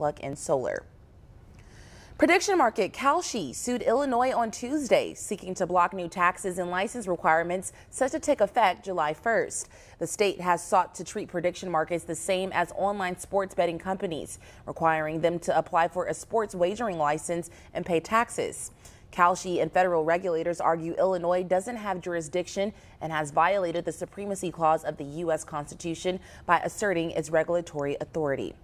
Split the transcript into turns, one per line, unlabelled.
luck in solar. Prediction market Kalshi sued Illinois on Tuesday, seeking to block new taxes and license requirements set to take effect July 1st. The state has sought to treat prediction markets the same as online sports betting companies, requiring them to apply for a sports wagering license and pay taxes. Kalshi and federal regulators argue Illinois doesn't have jurisdiction and has violated the supremacy clause of the U.S. Constitution by asserting its regulatory authority.